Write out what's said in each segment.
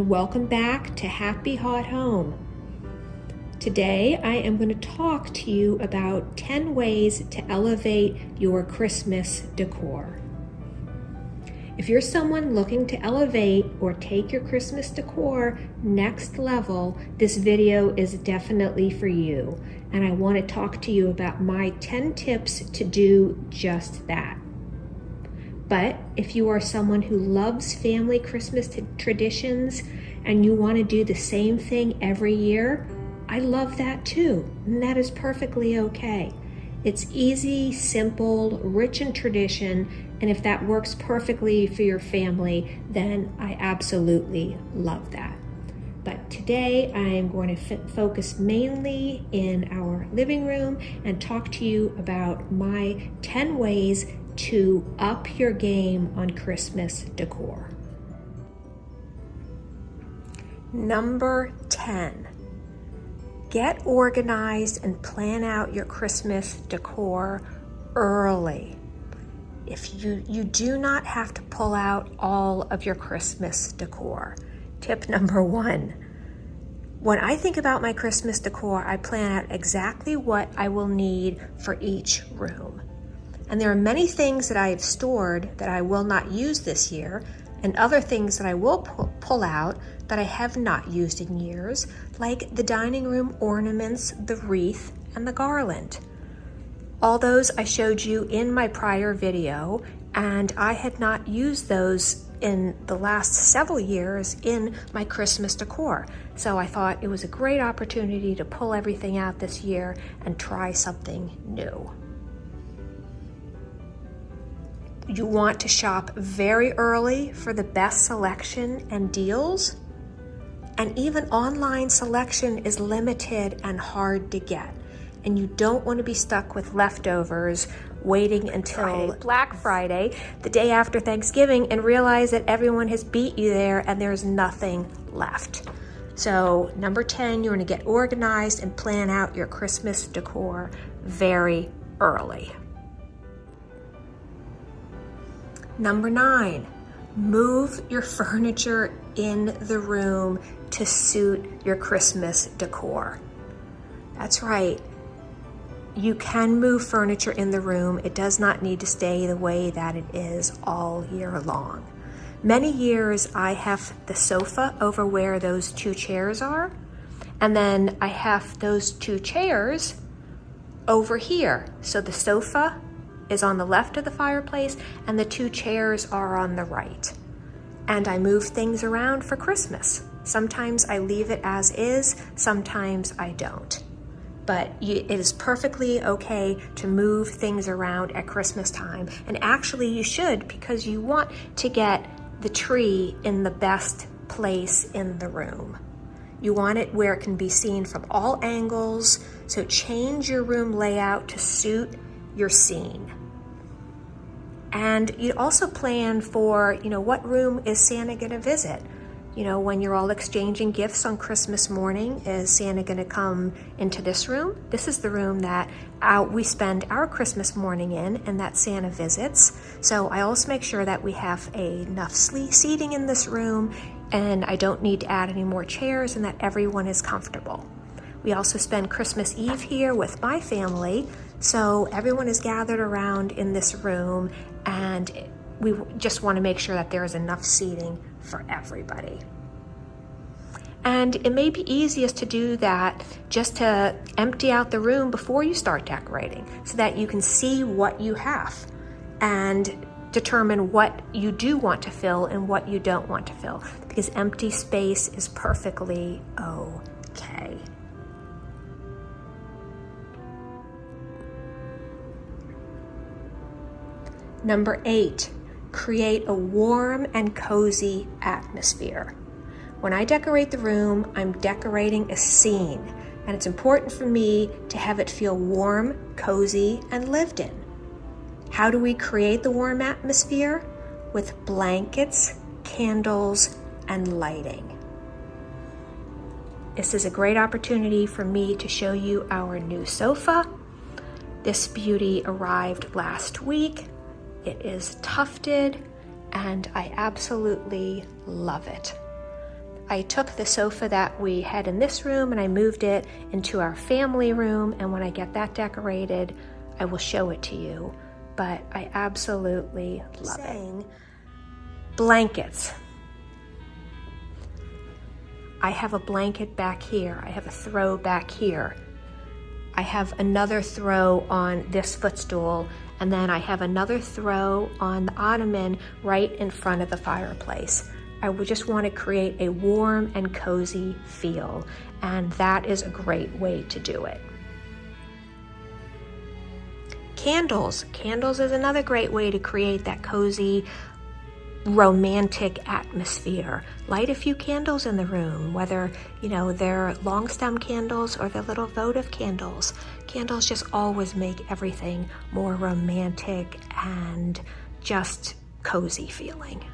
and welcome back to Happy Hot Home. Today I am going to talk to you about 10 ways to elevate your Christmas decor. If you're someone looking to elevate or take your Christmas decor next level, this video is definitely for you, and I want to talk to you about my 10 tips to do just that. But if you are someone who loves family Christmas traditions and you want to do the same thing every year, I love that too, and that is perfectly okay. It's easy, simple, rich in tradition, and if that works perfectly for your family, then I absolutely love that. But today I am going to focus mainly in our living room and talk to you about my 10 ways to up your game on Christmas decor. Number 10, get organized and plan out your Christmas decor early. If you do not have to pull out all of your Christmas decor. Tip number 1, when I think about my Christmas decor, I plan out exactly what I will need for each room. And there are many things that I have stored that I will not use this year, and other things that I will pull out that I have not used in years, like the dining room ornaments, the wreath, and the garland. All those I showed you in my prior video, and I had not used those in the last several years in my Christmas decor. So I thought it was a great opportunity to pull everything out this year and try something new. You want to shop very early for the best selection and deals. And even online selection is limited and hard to get. And you don't want to be stuck with leftovers waiting until Black Friday, the day after Thanksgiving, and realize that everyone has beat you there and there's nothing left. So number 10, you want to get organized and plan out your Christmas decor very early. Number 9, move your furniture in the room to suit your Christmas decor. That's right. You can move furniture in the room. It does not need to stay the way that it is all year long. Many years I have the sofa over where those 2 chairs are, and then I have those 2 chairs over here. So the sofa is on the left of the fireplace and the 2 chairs are on the right. And I move things around for Christmas. Sometimes I leave it as is, sometimes I don't. But it is perfectly okay to move things around at Christmas time. And actually you should, because you want to get the tree in the best place in the room. You want it where it can be seen from all angles, so change your room layout to suit your scene. And you also plan for, what room is Santa gonna visit? When you're all exchanging gifts on Christmas morning, is Santa gonna come into this room? This is the room that we spend our Christmas morning in and that Santa visits. So I also make sure that we have enough seating in this room, and I don't need to add any more chairs, and that everyone is comfortable. We also spend Christmas Eve here with my family, so everyone is gathered around in this room, and we just want to make sure that there is enough seating for everybody. And it may be easiest to do that just to empty out the room before you start decorating, so that you can see what you have and determine what you do want to fill and what you don't want to fill, because empty space is perfectly okay. Number 8, create a warm and cozy atmosphere. When I decorate the room, I'm decorating a scene, and it's important for me to have it feel warm, cozy, and lived in. How do we create the warm atmosphere? With blankets, candles, and lighting. This is a great opportunity for me to show you our new sofa. This beauty arrived last week. It is tufted and I absolutely love it. I took the sofa that we had in this room and I moved it into our family room, and when I get that decorated, I will show it to you. But I absolutely love it. Blankets. I have a blanket back here. I have a throw back here. I have another throw on this footstool, and then I have another throw on the ottoman right in front of the fireplace. I would just want to create a warm and cozy feel, and that is a great way to do it. Candles. Candles is another great way to create that cozy, romantic atmosphere. Light a few candles in the room, whether they're long stem candles or they're little votive candles. Candles just always make everything more romantic and just cozy feeling.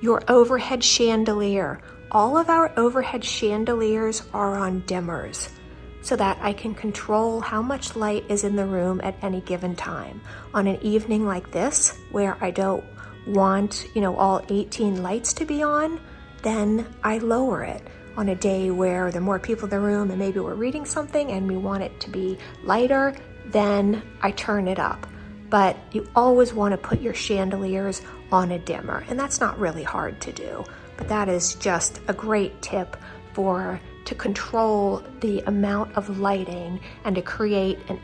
Your overhead chandelier. All of our overhead chandeliers are on dimmers, so that I can control how much light is in the room at any given time. On an evening like this, where I don't want, all 18 lights to be on, then I lower it. On a day where there are more people in the room and maybe we're reading something and we want it to be lighter, then I turn it up. But you always want to put your chandeliers on a dimmer, and that's not really hard to do, but that is just a great tip to control the amount of lighting and to create a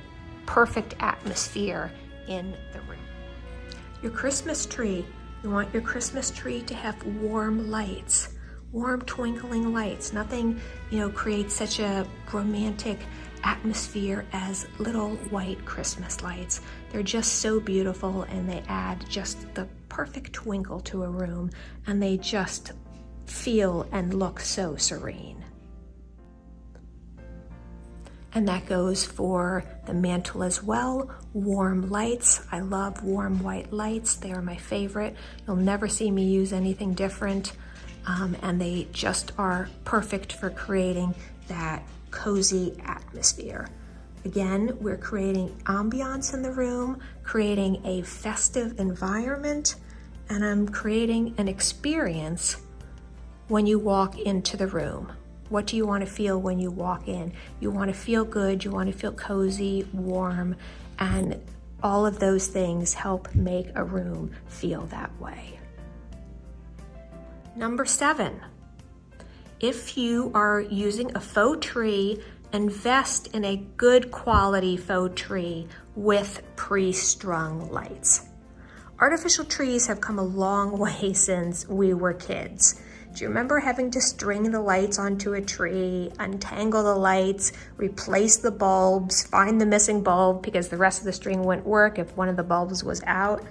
perfect atmosphere in the room. Your Christmas tree. You want your Christmas tree to have warm lights, warm twinkling lights. Nothing, creates such a romantic atmosphere as little white Christmas lights. They're just so beautiful, and they add just the perfect twinkle to a room, and they just feel and look so serene. And that goes for the mantle as well. Warm lights. I love warm white lights. They are my favorite. You'll never see me use anything different. And they just are perfect for creating that cozy atmosphere. Again, we're creating ambiance in the room, creating a festive environment, and I'm creating an experience when you walk into the room. What do you want to feel when you walk in? You want to feel good, you want to feel cozy, warm, and all of those things help make a room feel that way. Number 7, if you are using a faux tree, invest in a good quality faux tree with pre-strung lights. Artificial trees have come a long way since we were kids. Do you remember having to string the lights onto a tree, untangle the lights, replace the bulbs, find the missing bulb because the rest of the string wouldn't work if one of the bulbs was out?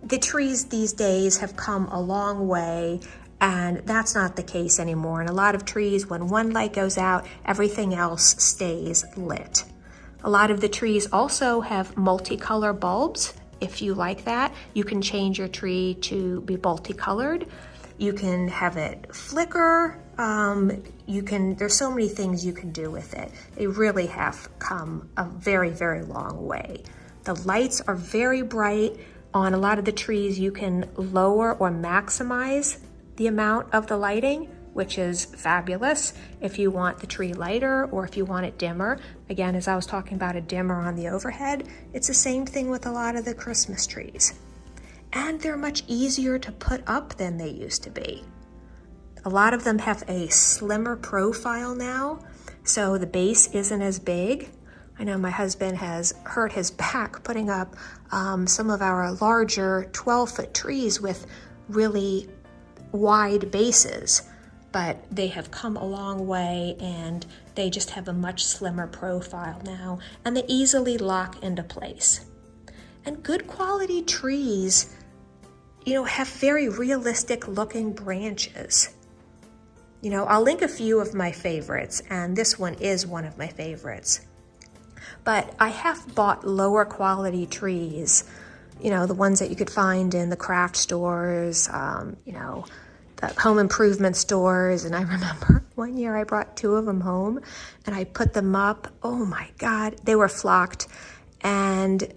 The trees these days have come a long way, and that's not the case anymore. And a lot of trees, when one light goes out, everything else stays lit. A lot of the trees also have multicolor bulbs. If you like that, you can change your tree to be multicolored. You can have it flicker. There's so many things you can do with it. They really have come a very, very long way. The lights are very bright. On a lot of the trees, you can lower or maximize the amount of the lighting, which is fabulous if you want the tree lighter or if you want it dimmer. Again, as I was talking about a dimmer on the overhead, it's the same thing with a lot of the Christmas trees. And they're much easier to put up than they used to be. A lot of them have a slimmer profile now, so the base isn't as big. I know my husband has hurt his back putting up some of our larger 12-foot trees with really wide bases, but they have come a long way and they just have a much slimmer profile now, and they easily lock into place. And good quality trees, have very realistic looking branches. I'll link a few of my favorites, and this one is one of my favorites. But I have bought lower quality trees, the ones that you could find in the craft stores, the home improvement stores. And I remember one year I brought 2 of them home and I put them up. Oh my God, they were flocked. And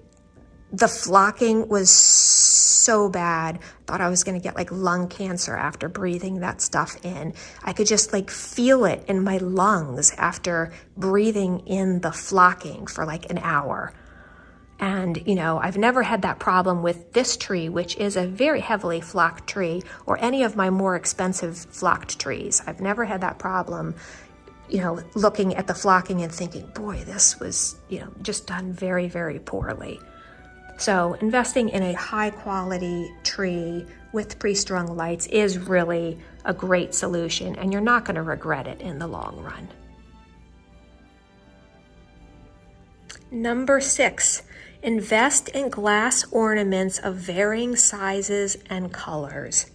The flocking was so bad. Thought I was gonna get like lung cancer after breathing that stuff in. I could just like feel it in my lungs after breathing in the flocking for like an hour. And, you know, I've never had that problem with this tree, which is a very heavily flocked tree, or any of my more expensive flocked trees. I've never had that problem, you know, looking at the flocking and thinking, boy, this was, you know, just done very, very poorly. So investing in a high quality tree with pre-strung lights is really a great solution, and you're not going to regret it in the long run. Number 6, invest in glass ornaments of varying sizes and colors.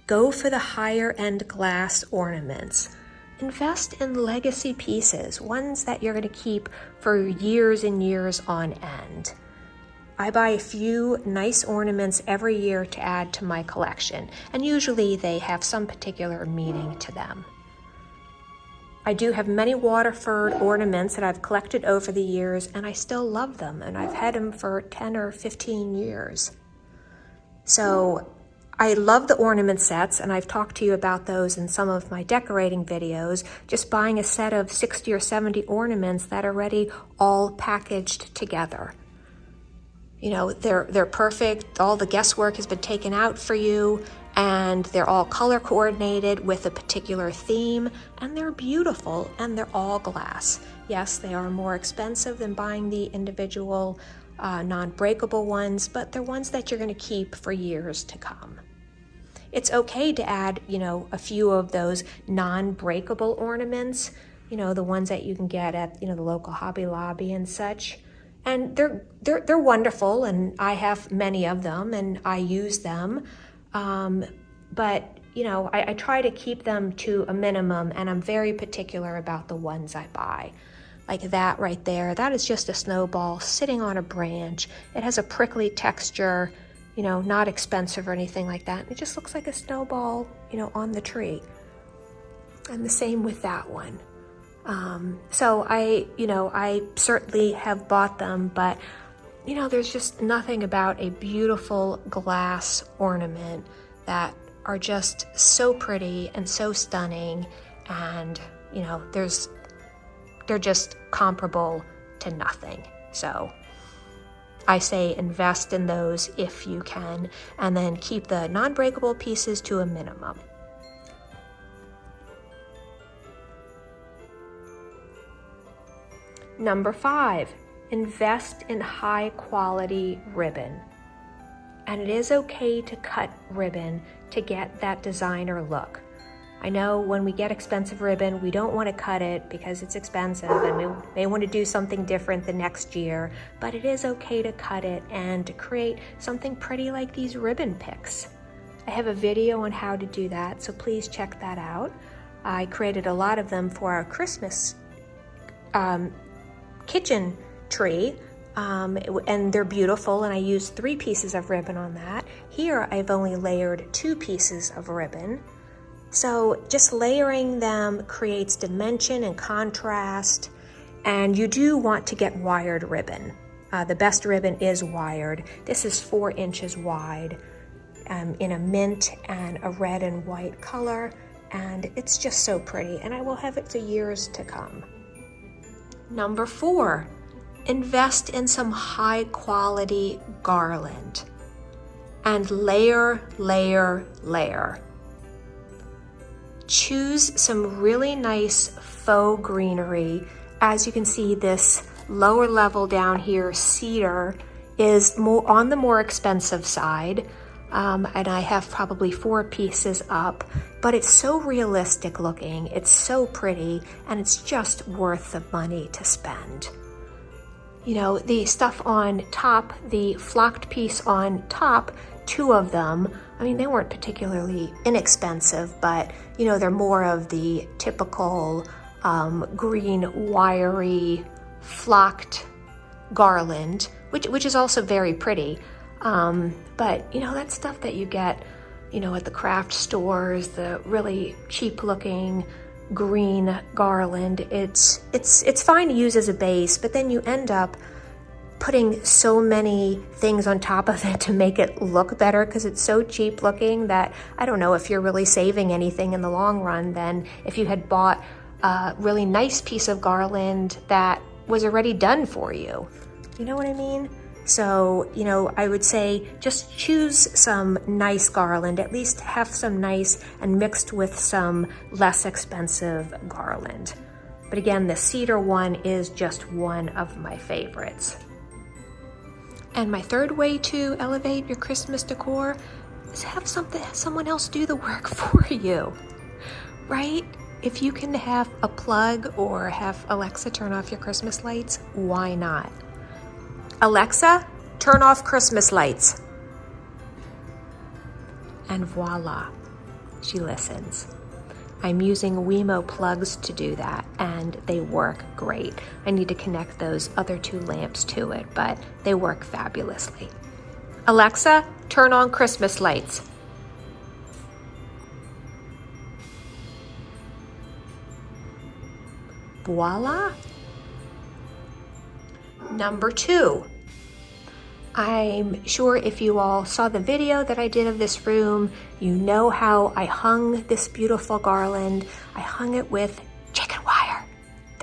Go for the higher end glass ornaments. Invest in legacy pieces, ones that you're going to keep for years and years on end. I buy a few nice ornaments every year to add to my collection, and usually they have some particular meaning to them. I do have many Waterford ornaments that I've collected over the years, and I still love them, and I've had them for 10 or 15 years. So I love the ornament sets, and I've talked to you about those in some of my decorating videos, just buying a set of 60 or 70 ornaments that are already all packaged together. You know, they're perfect. All the guesswork has been taken out for you, and they're all color coordinated with a particular theme, and they're beautiful, and they're all glass. Yes, they are more expensive than buying the individual non-breakable ones, but they're ones that you're going to keep for years to come. It's okay to add, you know, a few of those non-breakable ornaments, you know, the ones that you can get at, you know, the local Hobby Lobby and such. And they're wonderful, and I have many of them, and I use them. But, you know, I try to keep them to a minimum, and I'm very particular about the ones I buy. Like that right there, that is just a snowball sitting on a branch. It has a prickly texture, you know, not expensive or anything like that. It just looks like a snowball, you know, on the tree. And the same with that one. So I certainly have bought them, but, you know, there's just nothing about a beautiful glass ornament that are just so pretty and so stunning, and, you know, they're just comparable to nothing. So I say invest in those if you can, and then keep the non-breakable pieces to a minimum. Number 5, invest in high quality ribbon. And it is okay to cut ribbon to get that designer look. I know when we get expensive ribbon, we don't want to cut it because it's expensive, and we may want to do something different the next year, but it is okay to cut it and to create something pretty like these ribbon picks. I have a video on how to do that, so please check that out. I created a lot of them for our Christmas kitchen tree, and they're beautiful, and I used 3 pieces of ribbon on that. Here I've only layered 2 pieces of ribbon. So just layering them creates dimension and contrast, and you do want to get wired ribbon. The best ribbon is wired. This is 4 inches wide, in a mint and a red and white color, and it's just so pretty, and I will have it for years to come. Number 4, invest in some high quality garland, and layer, layer, layer. Choose some really nice faux greenery. As you can see, this lower level down here, cedar, is more on the more expensive side, and I have probably 4 pieces up, but it's so realistic looking, it's so pretty, and it's just worth the money to spend. You know, the stuff on top, the flocked piece on top, 2 of them, I mean, they weren't particularly inexpensive, but, you know, they're more of the typical green, wiry, flocked garland, which is also very pretty. But, you know, that's stuff that you get, you know, at the craft stores, the really cheap looking green garland. It's fine to use as a base, but then you end up putting so many things on top of it to make it look better because it's so cheap looking that I don't know if you're really saving anything in the long run than if you had bought a really nice piece of garland that was already done for you. You know what I mean? So, you know, I would say just choose some nice garland, at least have some nice and mixed with some less expensive garland. But again, the cedar one is just one of my favorites. And my third way to elevate your Christmas decor is have someone else do the work for you, right? If you can have a plug or have Alexa turn off your Christmas lights, why not? Alexa, turn off Christmas lights. And voila, she listens. I'm using Wemo plugs to do that, and they work great. I need to connect those other 2 lamps to it, but they work fabulously. Alexa, turn on Christmas lights. Voila. Number 2. I'm sure if you all saw the video that I did of this room, you know how I hung this beautiful garland. I hung it with chicken wire.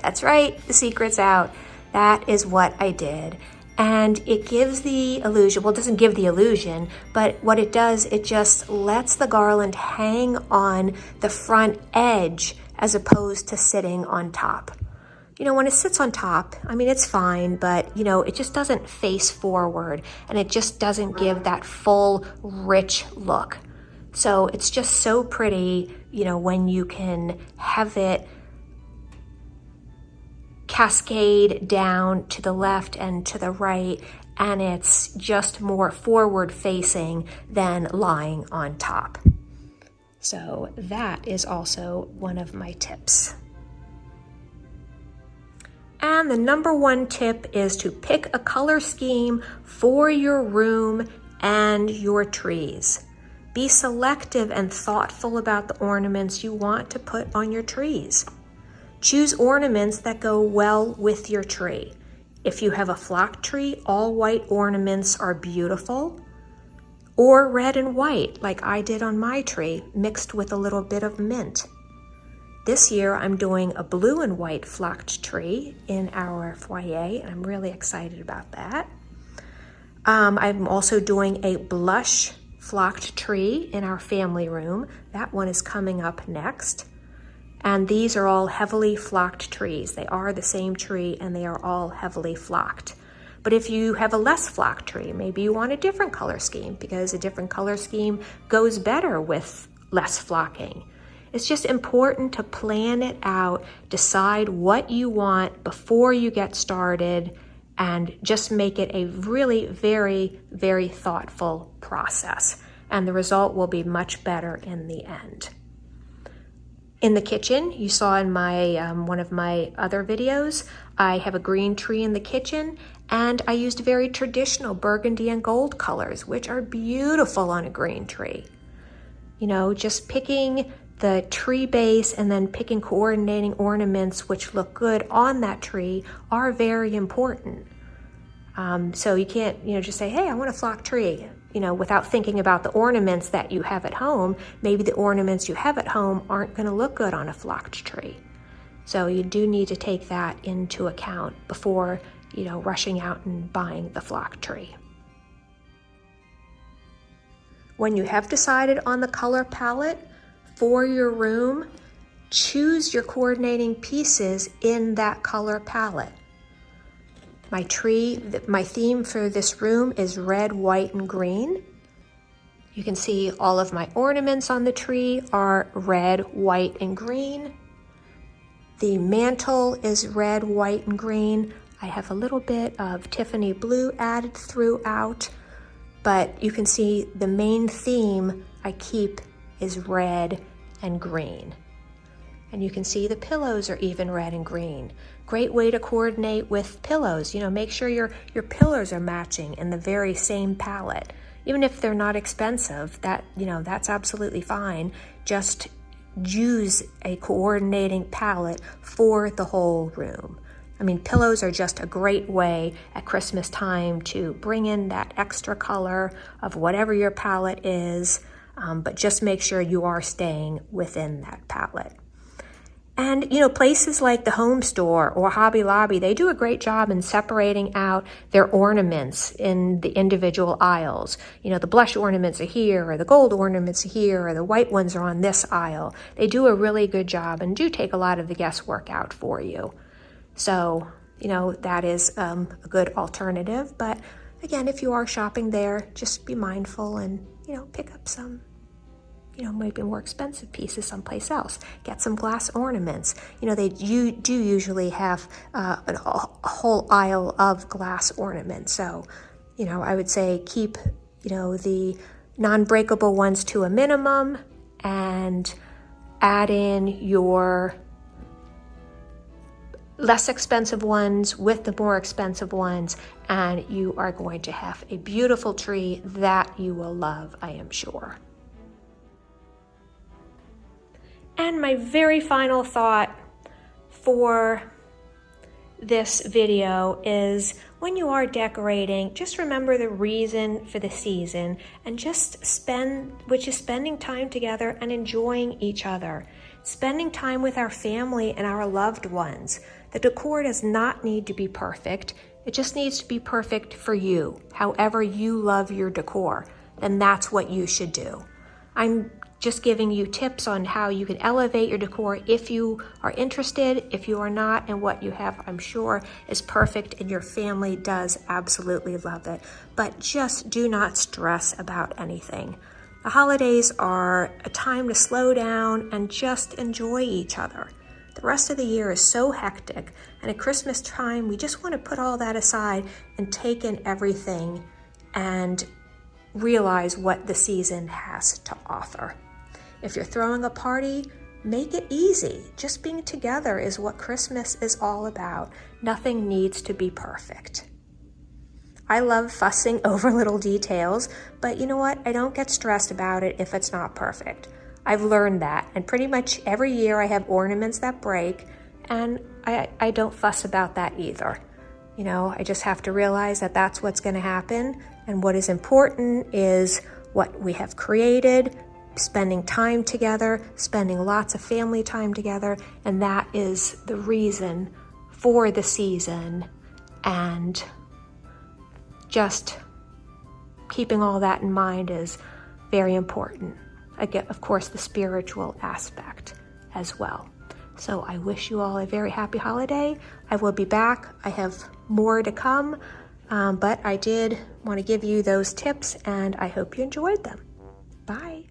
That's right, the secret's out. That is what I did. And it gives the illusion, well, it doesn't give the illusion, but what it does, it just lets the garland hang on the front edge as opposed to sitting on top. You know, when it sits on top, I mean, it's fine, but, you know, it just doesn't face forward and it just doesn't give that full, rich look. So it's just so pretty, you know, when you can have it cascade down to the left and to the right, and it's just more forward facing than lying on top. So that is also one of my tips. And the number 1 tip is to pick a color scheme for your room and your trees. Be selective and thoughtful about the ornaments you want to put on your trees. Choose ornaments that go well with your tree. If you have a flock tree, all white ornaments are beautiful, or red and white like I did on my tree, mixed with a little bit of mint. This year, I'm doing a blue and white flocked tree in our foyer, and I'm really excited about that. I'm also doing a blush flocked tree in our family room. That one is coming up next. And these are all heavily flocked trees. They are the same tree, and they are all heavily flocked. But if you have a less flocked tree, maybe you want a different color scheme, because a different color scheme goes better with less flocking. It's just important to plan it out, decide what you want before you get started, and just make it a really very, very thoughtful process. And the result will be much better in the end. In the kitchen, you saw in my one of my other videos, I have a green tree in the kitchen, and I used very traditional burgundy and gold colors, which are beautiful on a green tree. You know, just picking the tree base and then picking coordinating ornaments which look good on that tree are very important. So you can't, you know, just say, hey, I want a flock tree, you know, without thinking about the ornaments that you have at home. Maybe the ornaments you have at home aren't going to look good on a flocked tree. So you do need to take that into account before, you know, rushing out and buying the flock tree. When you have decided on the color palette for your room, choose your coordinating pieces in that color palette. My theme for this room is red, white, and green. You can see all of my ornaments on the tree are red, white, and green. The mantle is red, white, and green. I have a little bit of Tiffany blue added throughout, but you can see the main theme I keep is red and green. And you can see the pillows are even red and green. Great way to coordinate with pillows. You know, make sure your pillows are matching in the very same palette. Even if they're not expensive, that's absolutely fine. Just use a coordinating palette for the whole room. I mean, pillows are just a great way at Christmas time to bring in that extra color of whatever your palette is, but just make sure you are staying within that palette. And, you know, places like the Home Store or Hobby Lobby, they do a great job in separating out their ornaments in the individual aisles. You know, the blush ornaments are here, or the gold ornaments are here, or the white ones are on this aisle. They do a really good job and do take a lot of the guesswork out for you. So, you know, that is a good alternative. But again, if you are shopping there, just be mindful and, you know, pick up some, you know, maybe more expensive pieces someplace else. Get some glass ornaments. You know, you do usually have a whole aisle of glass ornaments. So, you know, I would say keep, you know, the non-breakable ones to a minimum and add in your less expensive ones with the more expensive ones, and you are going to have a beautiful tree that you will love, I am sure. And my very final thought for this video is when you are decorating, just remember the reason for the season and just which is spending time together and enjoying each other. Spending time with our family and our loved ones. The decor does not need to be perfect. It just needs to be perfect for you. However you love your decor, then that's what you should do. I'm just giving you tips on how you can elevate your decor if you are interested. If you are not, and what you have, I'm sure, is perfect and your family does absolutely love it. But just do not stress about anything. The holidays are a time to slow down and just enjoy each other. The rest of the year is so hectic, and at Christmas time, we just want to put all that aside and take in everything and realize what the season has to offer. If you're throwing a party, make it easy. Just being together is what Christmas is all about. Nothing needs to be perfect. I love fussing over little details, but you know what? I don't get stressed about it if it's not perfect. I've learned that, and pretty much every year I have ornaments that break, and I don't fuss about that either. You know, I just have to realize that that's what's going to happen, and what is important is what we have created, spending time together, spending lots of family time together, and that is the reason for the season, and just keeping all that in mind is very important. Again, of course, the spiritual aspect as well. So I wish you all a very happy holiday. I will be back. I have more to come, but I did want to give you those tips, and I hope you enjoyed them. Bye.